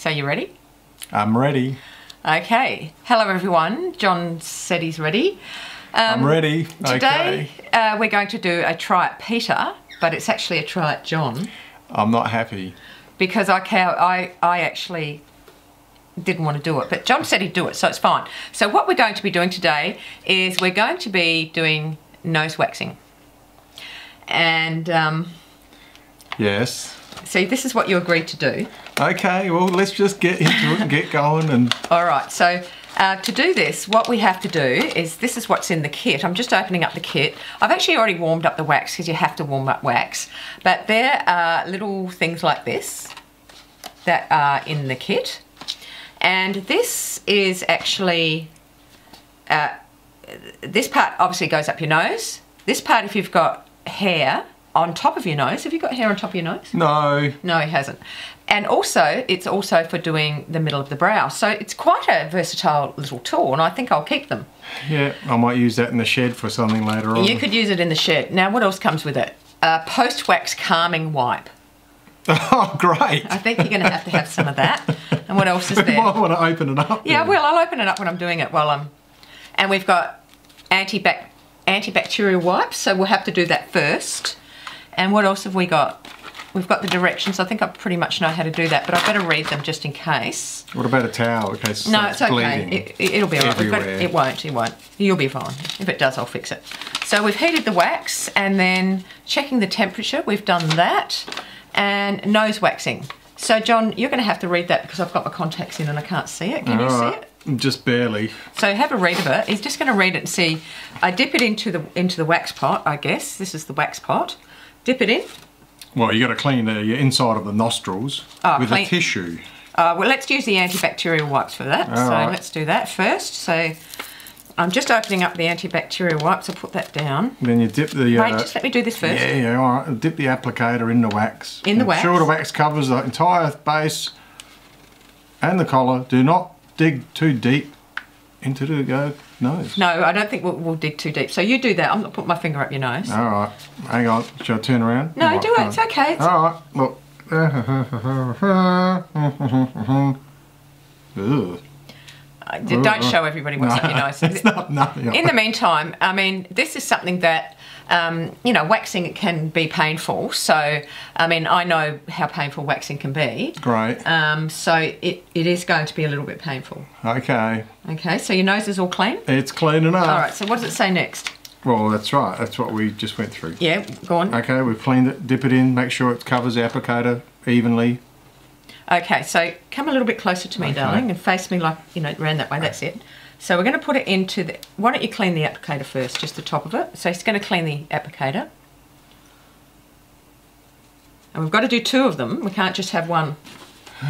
So you ready? I'm ready. Okay. Hello everyone. John said he's ready. I'm ready. Today we're going to do a try at Peta, but it's actually a try at John. I'm not happy. Because I actually didn't want to do it, but John said he'd do it, so it's fine. So what we're going to be doing today is we're going to be doing nose waxing. And yes. See, this is what you agreed to do. Okay, well, let's just get into it and get going. And all right, so to do this, what we have to do is, this is what's in the kit. I'm just opening up the kit. I've actually already warmed up the wax because you have to warm up wax. But there are little things like this that are in the kit. And this is actually, this part obviously goes up your nose. This part, if you've got hair on top of your nose. Have you got hair on top of your nose? no. No, he hasn't. And also, it's also for doing the middle of the brow. So it's quite a versatile little tool, and I think I'll keep them. Yeah, I might use that in the shed for something later on. You could use it in the shed. Now, what else comes with it? Post-wax calming wipe. Oh, great. I think you're going to have some of that. And what else is there? I want to open it up. Yeah, then. well, I'll open it up when I'm doing it while I'm... And we've got antibacterial wipes, so we'll have to do that first. And what else have we got? We've got the directions. I think I pretty much know how to do that, but I better read them just in case. What about a towel? Okay, so no, it's okay. bleeding It'll be all right. everywhere. It won't. You'll be fine. If it does, I'll fix it. So we've heated the wax and then checking the temperature. We've done that. And nose waxing. So, John, you're going to have to read that because I've got my contacts in and I can't see it. Can you see it? Just barely. So have a read of it. He's just going to read it and see. I dip it into the wax pot, I guess. This is the wax pot. Dip it in. Well, you got to clean the inside of the nostrils with a tissue. Well, let's use the antibacterial wipes for that. Let's do that first. So I'm just opening up the antibacterial wipes. I'll put that down. Then you dip the... Wait, just let me do this first. Yeah, all right. Dip the applicator in the wax. In the wax? Make sure the wax covers the entire base and the collar. Do not dig too deep into the nose. No, I don't think we'll dig too deep. So you do that. I'm not putting my finger up your nose. All right. Hang on. Shall I turn around? No, do it. It's okay. All right. Look. Ugh. Don't show everybody what's up your nose. It's not, In the meantime, I mean, this is something that, you know, waxing can be painful. So, I mean, I know how painful waxing can be. Great. So it is going to be a little bit painful. Okay. Okay, so your nose is all clean? It's clean enough. All right, so what does it say next? Well, that's right. That's what we just went through. Yeah, go on. Okay, we've cleaned it. Dip it in. Make sure it covers the applicator evenly. Okay, so come a little bit closer to me, darling, and face me like, you know, around that way. That's it. So we're going to put it into the... Why don't you clean the applicator first, just the top of it. So he's going to clean the applicator. And we've got to do two of them. We can't just have one.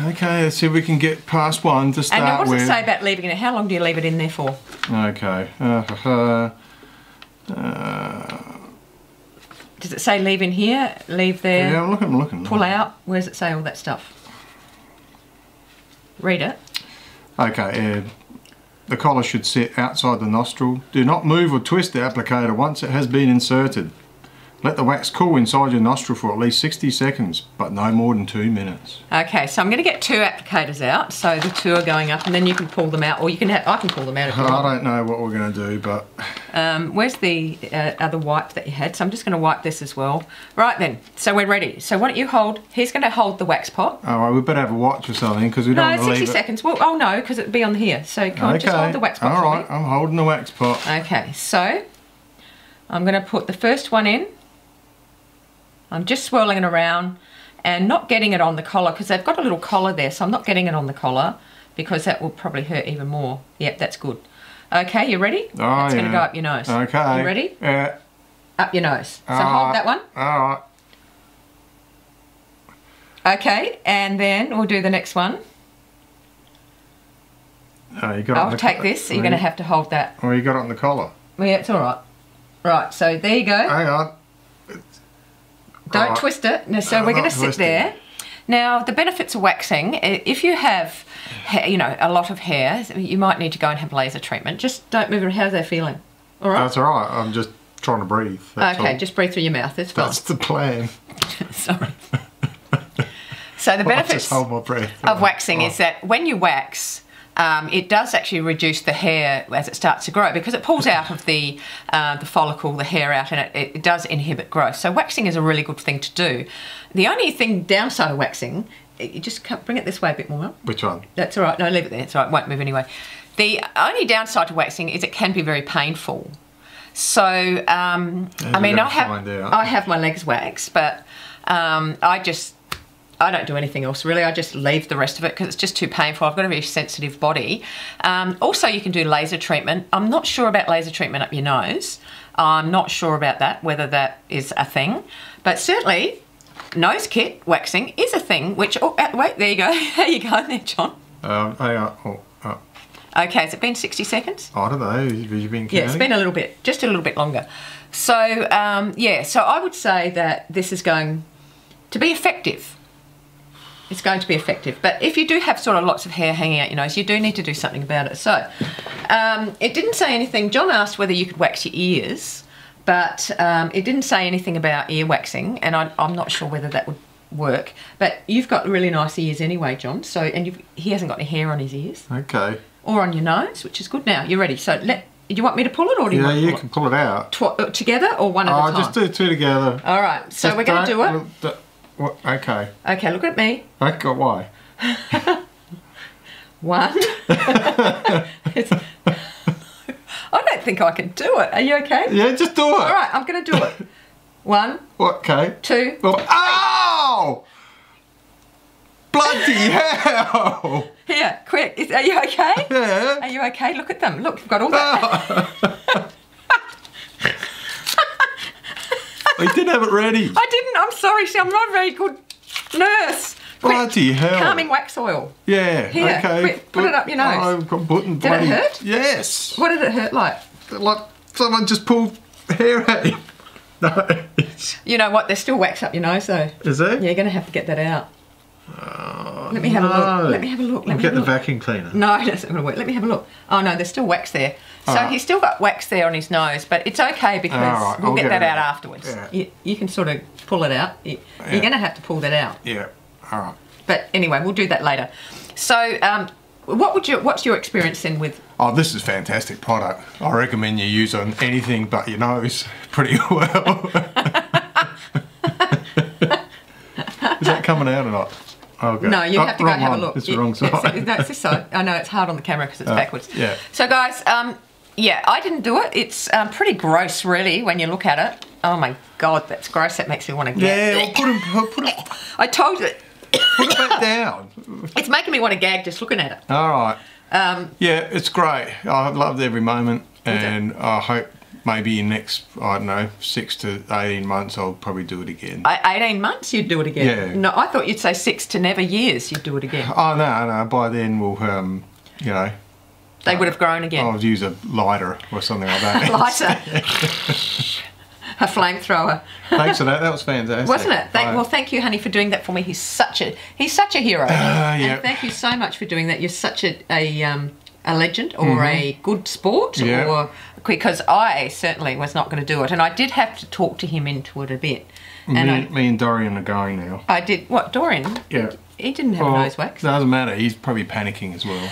Okay, let's see if we can get past one to start with. And what does it say about leaving it? How long do you leave it in there for? Okay. Does it say leave in here, leave there? Yeah, I'm looking. Pull out? Where does it say all that stuff? Read it. Okay, the collar should sit outside the nostril. Do not move or twist the applicator once it has been inserted. Let the wax cool inside your nostril for at least 60 seconds, but no more than 2 minutes. Okay, so I'm going to get two applicators out, so the two are going up, and then you can pull them out, or you can I can pull them out if you want. I don't know what we're going to do, but... where's the other wipe that you had? So I'm just going to wipe this as well. Right then, so we're ready. So why don't you hold, he's going to hold the wax pot. All right, we better have a watch or something, because we don't want to leave it. 60 seconds. Well, oh no, because it'd be on here. So come on, just hold the wax pot. All right, I'm holding the wax pot. Okay, so I'm going to put the first one in. I'm just swirling it around and not getting it on the collar because they've got a little collar there, so I'm not getting it on the collar because that will probably hurt even more. Yep, that's good. Okay, you ready? Oh, That's going to go up your nose. Okay. You ready? Yeah. Up your nose. So hold that one. All right. Okay, and then we'll do the next one. Oh, you got I'll take this, so you're going to have to hold that. Oh, you got it on the collar. Yeah, it's all right. Right, so there you go. Hang on. Don't twist it. No, so we're going to sit there. Now, the benefits of waxing, if you have, you know, a lot of hair, you might need to go and have laser treatment. Just don't move it. How's that feeling? All right? That's all right. I'm just trying to breathe. That's okay, all. just breathe through your mouth. It's fine. That's the plan. Sorry. So the benefits hold my breath. of waxing is that when you wax, it does actually reduce the hair as it starts to grow because it pulls out of the follicle, the hair out, and it does inhibit growth. So waxing is a really good thing to do. The only downside of waxing, you just bring it this way a bit more. Which one? That's all right. No, leave it there. It's all right. It won't move anyway. The only downside to waxing is it can be very painful. So, I mean, I have my legs waxed, but I don't do anything else really. I just leave the rest of it because it's just too painful. I've got a very sensitive body. Also, you can do laser treatment. I'm not sure about laser treatment up your nose. I'm not sure about that, whether that is a thing. But certainly, nose kit waxing is a thing, which... Oh, wait, there you go. How you going there, John? Okay, has it been 60 seconds? I don't know. Have you been counting? Yeah, it's been a little bit, just a little bit longer. So, yeah, so I would say that this is going to be effective. It's going to be effective. But if you do have sort of lots of hair hanging out your nose, you do need to do something about it. So, it didn't say anything. John asked whether you could wax your ears, but it didn't say anything about ear waxing, and I'm not sure whether that would work. But you've got really nice ears anyway, John, so, and he hasn't got any hair on his ears. Okay. Or on your nose, which is good now. You're ready. So do you want me to pull it or do you want to pull it? You can pull it out. Together or one at a time? Just do two together. All right. So we're going to do it. Okay. Okay, look at me. Okay, why? One. I don't think I can do it. Are you okay? Yeah, just do it. All right, I'm going to do it. One. Okay. Two. Ow! Bloody hell! Here, quick. Are you okay? Yeah. Are you okay? Look at them. Look, you've got all that. I didn't have it ready. I didn't. I'm sorry. See, I'm not a very good nurse. Bloody hell. Calming wax oil. Yeah. Here, okay. Quick, put it up your nose. I've got button. Did it hurt? Yes. What did it hurt like? Like someone just pulled hair at him. No. You know what? There's still wax up your nose though. Is there? Yeah, you're going to have to get that out. Let me have a look. Let me have a look. Let me get the vacuum cleaner. No, it doesn't work. Let me have a look. Oh no, there's still wax there. So he's still got wax there on his nose, but it's okay because we'll get that out afterwards. Yeah. You can sort of pull it out. You're going to have to pull that out. Yeah. All right. But anyway, we'll do that later. So, what's your experience then with? Oh, this is a fantastic product. I recommend you use on anything but your nose pretty well. Is that coming out or not? Okay. No, you have to go have a look. It's the wrong side. No, it's this side. I know it's hard on the camera because it's backwards. Yeah. So guys, yeah, I didn't do it. It's pretty gross, really, when you look at it. Oh my God, that's gross. That makes me want to gag. Yeah, put it. I told you. Put it back down. It's making me want to gag just looking at it. All right. Yeah, it's great. I've loved every moment, and I hope maybe in next, I don't know, 6 to 18 months, I'll probably do it again. 18 months you'd do it again? Yeah. No, I thought you'd say 6 to never years you'd do it again. Oh, no, by then we'll, you know. They would have grown again. I'll use a lighter or something like that. Lighter. A flamethrower. Thanks for that. That was fantastic. Wasn't it? Well, thank you, honey, for doing that for me. He's such a hero. Yeah. And thank you so much for doing that. You're such a legend or a good sport, or because I certainly was not going to do it, and I did have to talk to him into it a bit. And me and Dorian are going now. I did. What, Dorian? Yeah. He didn't have a nose wax. Doesn't matter. He's probably panicking as well.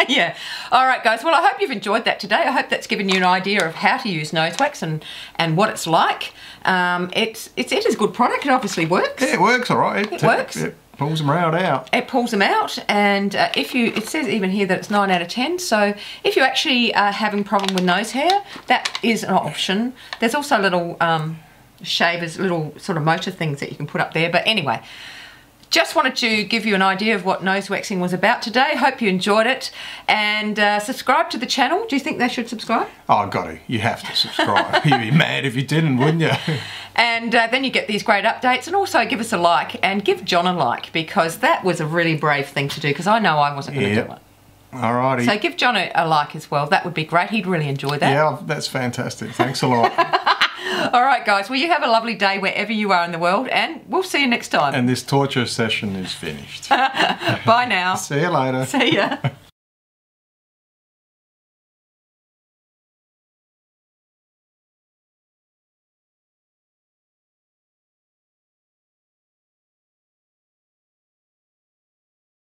Yeah. All right, guys. Well, I hope you've enjoyed that today. I hope that's given you an idea of how to use nose wax and what it's like. It is a good product. It obviously works. Yeah, it works all right. It works. It pulls them right out. It pulls them out, and it says even here that it's 9 out of 10. So if you actually are having a problem with nose hair, that is an option. There's also little shavers, little sort of motor things that you can put up there. But anyway, just wanted to give you an idea of what nose waxing was about today. Hope you enjoyed it, and subscribe to the channel. Do you think they should subscribe? Oh, got to. You have to subscribe. You'd be mad if you didn't, wouldn't you? And then you get these great updates, and also give us a like and give John a like, because that was a really brave thing to do, because I know I wasn't going to do it. Alrighty. So give John a like as well. That would be great. He'd really enjoy that. Yeah, that's fantastic. Thanks a lot. All right, guys. Well, you have a lovely day wherever you are in the world, and we'll see you next time. And this torture session is finished. Bye now. See you later. See ya.